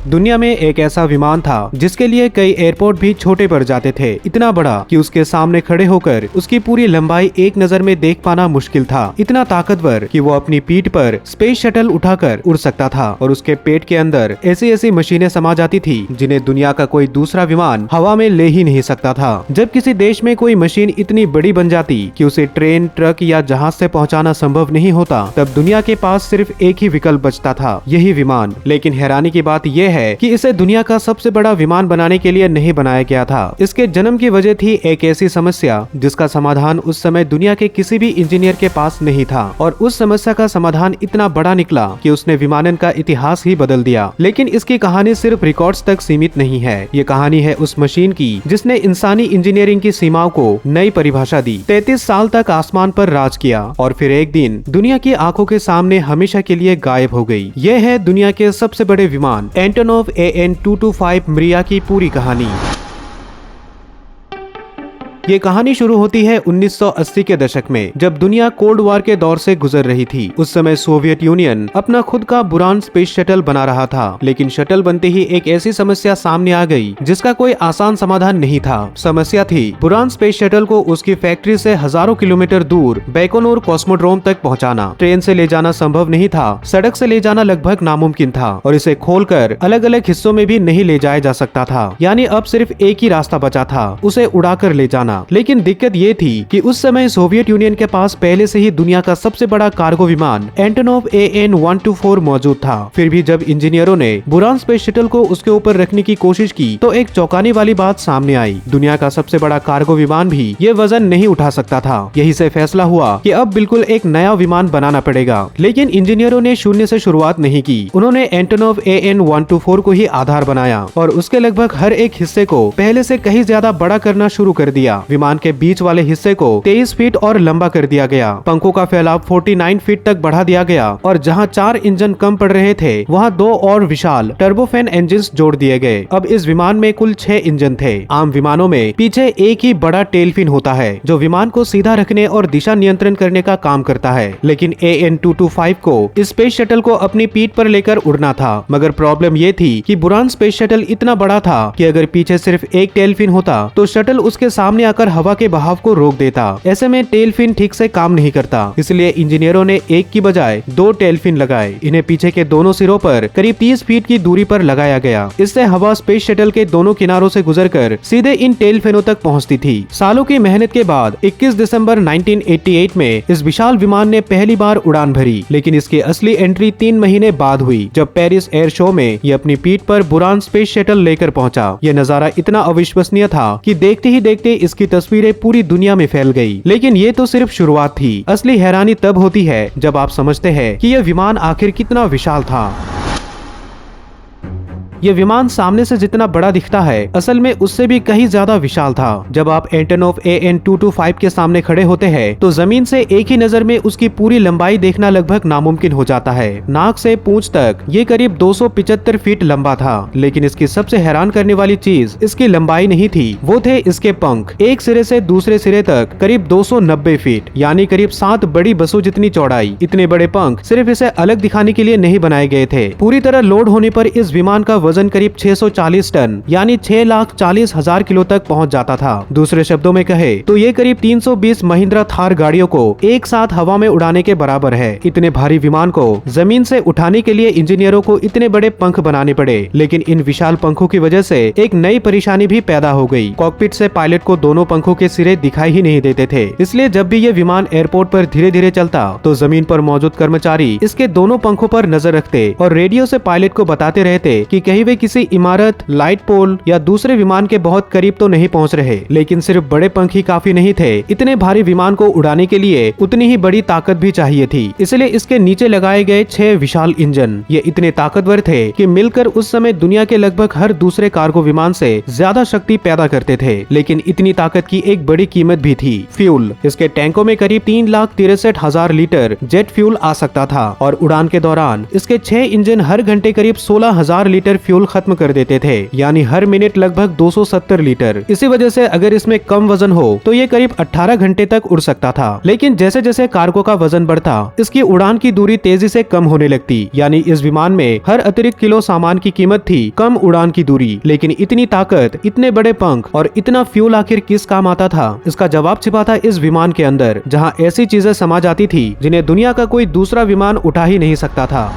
दुनिया में एक ऐसा विमान था जिसके लिए कई एयरपोर्ट भी छोटे पड़ जाते थे। इतना बड़ा कि उसके सामने खड़े होकर उसकी पूरी लंबाई एक नजर में देख पाना मुश्किल था। इतना ताकतवर कि वो अपनी पीठ पर स्पेस शटल उठाकर उड़ सकता था और उसके पेट के अंदर ऐसी ऐसी मशीनें समा जाती थी जिन्हें दुनिया का कोई दूसरा विमान हवा में ले ही नहीं सकता था। जब किसी देश में कोई मशीन इतनी बड़ी बन जाती कि उसे ट्रेन, ट्रक या जहाज से पहुंचाना संभव नहीं होता, तब दुनिया के पास सिर्फ एक ही विकल्प बचता था, यही विमान। लेकिन हैरानी की बात यह है कि इसे दुनिया का सबसे बड़ा विमान बनाने के लिए नहीं बनाया गया था। इसके जन्म की वजह थी एक ऐसी समस्या जिसका समाधान उस समय दुनिया के किसी भी इंजीनियर के पास नहीं था, और उस समस्या का समाधान इतना बड़ा निकला कि उसने विमानन का इतिहास ही बदल दिया। लेकिन इसकी कहानी सिर्फ रिकॉर्ड्स तक सीमित नहीं है। ये कहानी है उस मशीन की जिसने इंसानी इंजीनियरिंग की सीमाओं को नई परिभाषा दी, 33 साल तक आसमान पर राज किया और फिर एक दिन दुनिया की आंखों के सामने हमेशा के लिए गायब हो गई। यह है दुनिया के सबसे बड़े विमान एंटोनोव AN-225 मरिया की पूरी कहानी। ये कहानी शुरू होती है 1980 के दशक में, जब दुनिया कोल्ड वॉर के दौर से गुजर रही थी। उस समय सोवियत यूनियन अपना खुद का बुरान स्पेस शटल बना रहा था, लेकिन शटल बनते ही एक ऐसी समस्या सामने आ गई जिसका कोई आसान समाधान नहीं था। समस्या थी बुरान स्पेस शटल को उसकी फैक्ट्री से हजारों किलोमीटर दूर बैकोनूर कॉस्मोड्रोम तक पहुंचाना। ट्रेन से ले जाना संभव नहीं था, सड़क से ले जाना लगभग नामुमकिन था, और इसे खोलकर अलग अलग हिस्सों में भी नहीं ले जाया जा सकता था। यानी अब सिर्फ एक ही रास्ता बचा था, उसे उड़ाकर ले जाना। लेकिन दिक्कत ये थी कि उस समय सोवियत यूनियन के पास पहले से ही दुनिया का सबसे बड़ा कार्गो विमान एंटोनोव AN-124 मौजूद था। फिर भी जब इंजीनियरों ने बुरान स्पेस शटल को उसके ऊपर रखने की कोशिश की तो एक चौंकाने वाली बात सामने आई। दुनिया का सबसे बड़ा कार्गो विमान भी ये वजन नहीं उठा सकता था। यही से फैसला हुआ कि अब बिल्कुल एक नया विमान बनाना पड़ेगा। लेकिन इंजीनियरों ने शून्य से शुरुआत नहीं की। उन्होंने एंटोनोव AN-124 को ही आधार बनाया और उसके लगभग हर एक हिस्से को पहले से कहीं ज्यादा बड़ा करना शुरू कर दिया। विमान के बीच वाले हिस्से को 23 फीट और लंबा कर दिया गया। पंखों का फैलाव 49 फीट तक बढ़ा दिया गया और जहां 4 इंजन कम पड़ रहे थे वहां 2 और विशाल टर्बोफैन इंजन जोड़ दिए गए। अब इस विमान में कुल 6 इंजन थे। आम विमानों में पीछे एक ही बड़ा टेल फिन होता है जो विमान को सीधा रखने और दिशा नियंत्रण करने का काम करता है। लेकिन AN-225 को स्पेस शटल को अपनी पीठ पर लेकर उड़ना था, मगर प्रॉब्लम ये थी कि बुरान स्पेस शटल इतना बड़ा था कि अगर पीछे सिर्फ एक टेल फिन होता तो शटल उसके सामने आकर हवा के बहाव को रोक देता। ऐसे में टेल फिन ठीक से काम नहीं करता, इसलिए इंजीनियरों ने एक की बजाय 2 टेल फिन लगाए। इन्हें पीछे के दोनों सिरों पर करीब 30 फीट की दूरी पर लगाया गया। इससे हवा स्पेस शटल के दोनों किनारों से गुजरकर सीधे इन टेल फिनों तक पहुंचती थी। सालों की मेहनत के बाद 21 दिसंबर 1988 में इस विशाल विमान ने पहली बार उड़ान भरी, लेकिन इसकी असली एंट्री 3 महीने बाद हुई, जब पेरिस एयर शो में ये अपनी पीठ पर बुरान स्पेस शटल लेकर पहुंचा। यह नजारा इतना अविश्वसनीय था कि देखते ही देखते इसकी तस्वीरें पूरी दुनिया में फैल गई। लेकिन ये तो सिर्फ शुरुआत थी। असली हैरानी तब होती है जब आप समझते हैं कि यह विमान आखिर कितना विशाल था। ये विमान सामने से जितना बड़ा दिखता है, असल में उससे भी कहीं ज्यादा विशाल था। जब आप एंटोनोव AN-225 के सामने खड़े होते हैं तो जमीन से एक ही नजर में उसकी पूरी लंबाई देखना लगभग नामुमकिन हो जाता है। नाक से पूंछ तक ये करीब 275 फीट लंबा था। लेकिन इसकी सबसे हैरान करने वाली चीज इसकी लंबाई नहीं थी, वो थे इसके पंख। एक सिरे से दूसरे सिरे तक करीब 290 फीट, यानी करीब 7 बड़ी बसों जितनी चौड़ाई। इतने बड़े पंख सिर्फ इसे अलग दिखाने के लिए नहीं बनाए गए थे। पूरी तरह लोड होने पर इस विमान का वजन करीब 640 टन यानी 6,40,000 किलो तक पहुंच जाता था। दूसरे शब्दों में कहे तो ये करीब 320 महिंद्रा थार गाड़ियों को एक साथ हवा में उड़ाने के बराबर है। इतने भारी विमान को जमीन से उठाने के लिए इंजीनियरों को इतने बड़े पंख बनाने पड़े। लेकिन इन विशाल पंखों की वजह से एक नई परेशानी भी पैदा हो गई। कॉकपिट से पायलट को दोनों पंखों के सिरे दिखाई ही नहीं देते थे। इसलिए जब भी ये विमान एयरपोर्ट पर धीरे धीरे चलता तो जमीन पर मौजूद कर्मचारी इसके दोनों पंखों पर नजर रखते और रेडियो से पायलट को बताते रहते कि कहीं वे किसी इमारत, लाइट पोल या दूसरे विमान के बहुत करीब तो नहीं पहुंच रहे। लेकिन सिर्फ बड़े पंख ही काफी नहीं थे। इतने भारी विमान को उड़ाने के लिए उतनी ही बड़ी ताकत भी चाहिए थी। इसलिए इसके नीचे लगाए गए 6 विशाल इंजन ये इतने ताकतवर थे कि मिलकर उस समय दुनिया के लगभग हर दूसरे कार्गो विमान से ज्यादा शक्ति पैदा करते थे। लेकिन इतनी ताकत की एक बड़ी कीमत भी थी, फ्यूल। इसके टैंकों में करीब 3,63,000 लीटर जेट फ्यूल आ सकता था और उड़ान के दौरान इसके 6 इंजन हर घंटे करीब 16,000 लीटर फ्यूल खत्म कर देते थे, यानी हर मिनट लगभग 270 लीटर। इसी वजह से अगर इसमें कम वजन हो तो ये करीब 18 घंटे तक उड़ सकता था। लेकिन जैसे जैसे कार्गो का वजन बढ़ता, इसकी उड़ान की दूरी तेजी से कम होने लगती, यानी इस विमान में हर अतिरिक्त किलो सामान की कीमत थी कम उड़ान की दूरी। लेकिन इतनी ताकत, इतने बड़े पंख और इतना फ्यूल आखिर किस काम आता था? इसका जवाब छिपा था इस विमान के अंदर, जहां ऐसी चीजें समा जाती थी जिन्हें दुनिया का कोई दूसरा विमान उठा ही नहीं सकता था।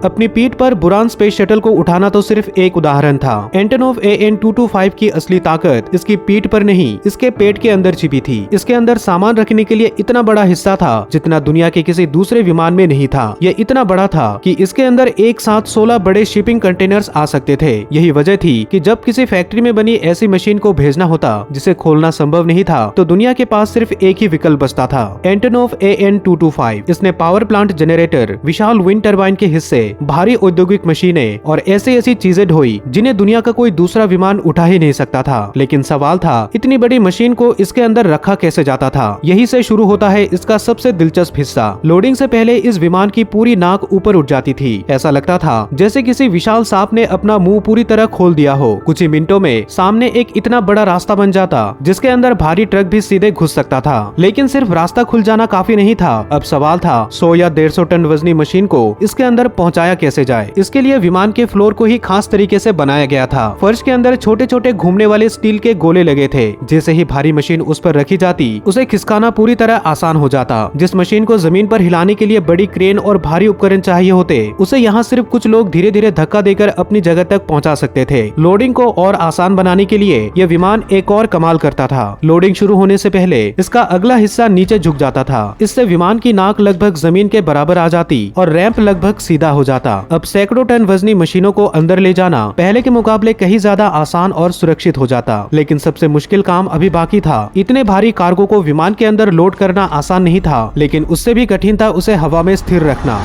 अपनी पीठ पर बुरान स्पेस शटल को उठाना तो सिर्फ एक उदाहरण था। एंटोनोव AN-225 की असली ताकत इसकी पीठ पर नहीं, इसके पेट के अंदर छिपी थी। इसके अंदर सामान रखने के लिए इतना बड़ा हिस्सा था जितना दुनिया के किसी दूसरे विमान में नहीं था। यह इतना बड़ा था कि इसके अंदर एक साथ 16 बड़े शिपिंग कंटेनर्स आ सकते थे। यही वजह थी कि जब किसी फैक्ट्री में बनी ऐसी मशीन को भेजना होता जिसे खोलना संभव नहीं था, तो दुनिया के पास सिर्फ एक ही विकल्प बचता था, एंटोनोव AN-225। इसने पावर प्लांट, जनरेटर, विशाल विंड टरबाइन के हिस्से, भारी औद्योगिक मशीनें और ऐसी चीजें ढोई जिन्हें दुनिया का कोई दूसरा विमान उठा ही नहीं सकता था। लेकिन सवाल था, इतनी बड़ी मशीन को इसके अंदर रखा कैसे जाता था? यही से शुरू होता है इसका सबसे दिलचस्प हिस्सा। लोडिंग से पहले इस विमान की पूरी नाक ऊपर उठ जाती थी। ऐसा लगता था जैसे किसी विशाल सांप ने अपना मुंह पूरी तरह खोल दिया हो। कुछ ही मिनटों में सामने एक इतना बड़ा रास्ता बन जाता जिसके अंदर भारी ट्रक भी सीधे घुस सकता था। लेकिन सिर्फ रास्ता खुल जाना काफी नहीं था। अब सवाल था 100 या 150 टन वजनी मशीन को इसके अंदर पहुंचाया कैसे जाए? इसके लिए विमान के फ्लोर को ही खास तरीके से बनाया गया था। फर्श के अंदर छोटे छोटे घूमने वाले स्टील के गोले लगे थे। जैसे ही भारी मशीन उस पर रखी जाती, उसे खिसकाना पूरी तरह आसान हो जाता। जिस मशीन को जमीन पर हिलाने के लिए बड़ी क्रेन और भारी उपकरण चाहिए होते, उसे यहाँ सिर्फ कुछ लोग धीरे धीरे धक्का देकर अपनी जगह तक पहुँचा सकते थे। लोडिंग को और आसान बनाने के लिए यह विमान एक और कमाल करता था। लोडिंग शुरू होने से पहले इसका अगला हिस्सा नीचे झुक जाता था। इससे विमान की नाक लगभग जमीन के बराबर आ जाती और रैंप लगभग सीधा हो जाता। अब सैकड़ों टन वजनी मशीनों को अंदर ले जाना पहले के मुकाबले कहीं ज्यादा आसान और सुरक्षित हो जाता। लेकिन सबसे मुश्किल काम अभी बाकी था। इतने भारी कार्गो को विमान के अंदर लोड करना आसान नहीं था, लेकिन उससे भी कठिन था उसे हवा में स्थिर रखना।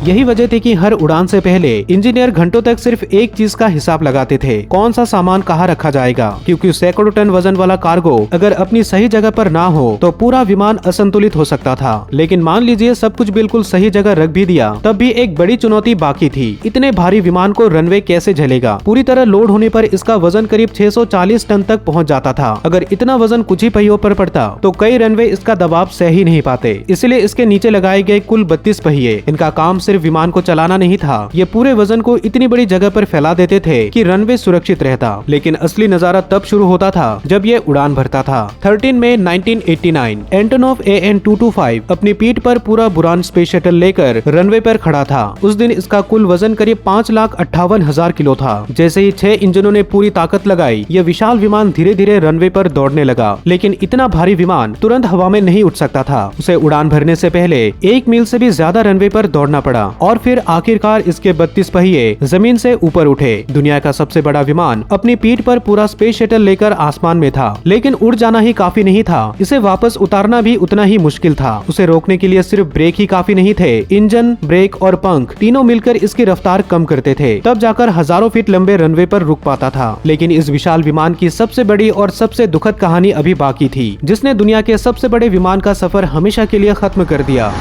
यही वजह थी कि हर उड़ान से पहले इंजीनियर घंटों तक सिर्फ एक चीज का हिसाब लगाते थे, कौन सा सामान कहाँ रखा जाएगा। क्योंकि सैकड़ों टन वजन वाला कार्गो अगर अपनी सही जगह पर ना हो तो पूरा विमान असंतुलित हो सकता था। लेकिन मान लीजिए सब कुछ बिल्कुल सही जगह रख भी दिया, तब भी एक बड़ी चुनौती बाकी थी। इतने भारी विमान को रनवे कैसे झेलेगा? पूरी तरह लोड होने पर इसका वजन करीब 640 टन तक पहुँच जाता था। अगर इतना वजन कुछ ही पहियों पर पड़ता तो कई रनवे इसका दबाव सह ही नहीं पाते। इसलिए इसके नीचे लगाए गए कुल 32 पहिए, इनका काम सिर्फ विमान को चलाना नहीं था, ये पूरे वजन को इतनी बड़ी जगह पर फैला देते थे कि रनवे सुरक्षित रहता। लेकिन असली नजारा तब शुरू होता था जब ये उड़ान भरता था। 13 मई 1989 एंटोनोव AN-225 अपनी पीठ पर पूरा बुरान स्पेस शटल लेकर रनवे पर खड़ा था। उस दिन इसका कुल वजन करीब 5,58,000 किलो था। जैसे ही 6 इंजनों ने पूरी ताकत लगाई, यह विशाल विमान धीरे धीरे रनवे पर दौड़ने लगा। लेकिन इतना भारी विमान तुरंत हवा में नहीं उठ सकता था। उसे उड़ान भरने से पहले 1 मील से भी ज्यादा रनवे पर दौड़ना पड़ा और फिर आखिरकार इसके 32 पहिए जमीन से ऊपर उठे। दुनिया का सबसे बड़ा विमान अपनी पीठ पर पूरा स्पेस शटल लेकर आसमान में था। लेकिन उड़ जाना ही काफी नहीं था, इसे वापस उतारना भी उतना ही मुश्किल था। उसे रोकने के लिए सिर्फ ब्रेक ही काफी नहीं थे। इंजन, ब्रेक और पंख तीनों मिलकर इसकी रफ्तार कम करते थे। तब जाकर हजारों फीट लंबे रनवे पर रुक पाता था। लेकिन इस विशाल विमान की सबसे बड़ी और सबसे दुखद कहानी अभी बाकी थी, जिसने दुनिया के सबसे बड़े विमान का सफर हमेशा के लिए खत्म कर दिया।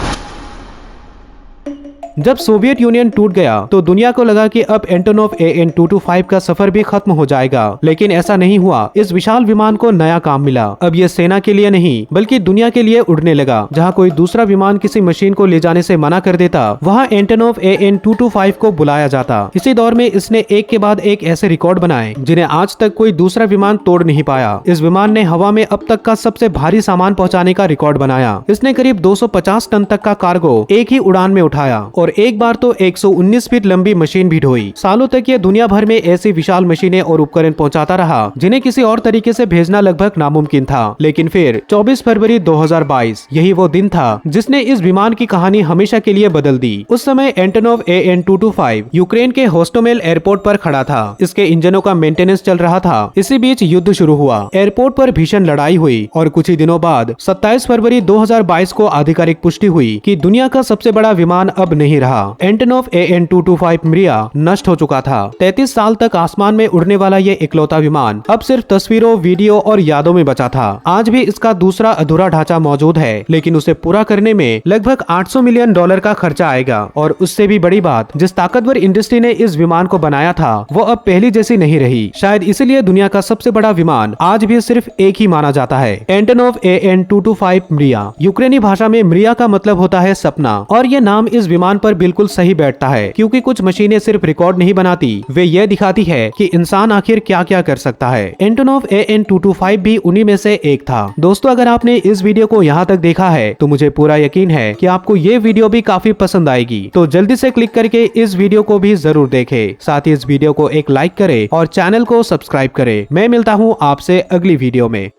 जब सोवियत यूनियन टूट गया तो दुनिया को लगा कि अब एंटोनोव AN-225 का सफर भी खत्म हो जाएगा। लेकिन ऐसा नहीं हुआ। इस विशाल विमान को नया काम मिला। अब ये सेना के लिए नहीं बल्कि दुनिया के लिए उड़ने लगा। जहां कोई दूसरा विमान किसी मशीन को ले जाने से मना कर देता, वहां एंटोनोव AN-225 को बुलाया जाता। इसी दौर में इसने एक के बाद एक ऐसे रिकॉर्ड बनाए जिन्हें आज तक कोई दूसरा विमान तोड़ नहीं पाया। इस विमान ने हवा में अब तक का सबसे भारी सामान पहुँचाने का रिकॉर्ड बनाया। इसने करीब 250 टन तक का कार्गो एक ही उड़ान में उठाया और एक बार तो 119 फीट लंबी मशीन भी ढोई। सालों तक ये दुनिया भर में ऐसी विशाल मशीनें और उपकरण पहुंचाता रहा जिन्हें किसी और तरीके से भेजना लगभग नामुमकिन था। लेकिन फिर 24 फरवरी 2022 यही वो दिन था जिसने इस विमान की कहानी हमेशा के लिए बदल दी। उस समय एंटोनोव AN-225 यूक्रेन के होस्टोमेल एयरपोर्ट पर खड़ा था। इसके इंजनों का मेंटेनेंस चल रहा था। इसी बीच युद्ध शुरू हुआ। एयरपोर्ट पर भीषण लड़ाई हुई और कुछ ही दिनों बाद 27 फरवरी 2022 को आधिकारिक पुष्टि हुई कि दुनिया का सबसे बड़ा विमान अब अब नहीं रहा। एंटोनोव AN-225 मिरिया नष्ट हो चुका था। 33 साल तक आसमान में उड़ने वाला ये इकलौता विमान अब सिर्फ तस्वीरों, वीडियो और यादों में बचा था। आज भी इसका दूसरा अधूरा ढांचा मौजूद है, लेकिन उसे पूरा करने में लगभग $800 मिलियन का खर्चा आएगा। और उससे भी बड़ी बात, जिस ताकतवर इंडस्ट्री ने इस विमान को बनाया था वो अब पहली जैसी नहीं रही। शायद इसीलिए दुनिया का सबसे बड़ा विमान आज भी सिर्फ एक ही माना जाता है, एंटोनोव AN-225 मिरिया। यूक्रेनी भाषा में मिरिया का मतलब होता है सपना, और ये नाम इस विमान पर बिल्कुल सही बैठता है, क्योंकि कुछ मशीनें सिर्फ रिकॉर्ड नहीं बनाती, वे ये दिखाती है कि इंसान आखिर क्या क्या कर सकता है। एंटोनोव AN-225 भी उन्हीं में से एक था। दोस्तों, अगर आपने इस वीडियो को यहाँ तक देखा है तो मुझे पूरा यकीन है कि आपको ये वीडियो भी काफी पसंद आएगी। तो जल्दी से क्लिक करके इस वीडियो को भी जरूर देखें। साथ ही इस वीडियो को एक लाइक करें और चैनल को सब्सक्राइब करें। मैं मिलता हूँ आपसे अगली वीडियो में।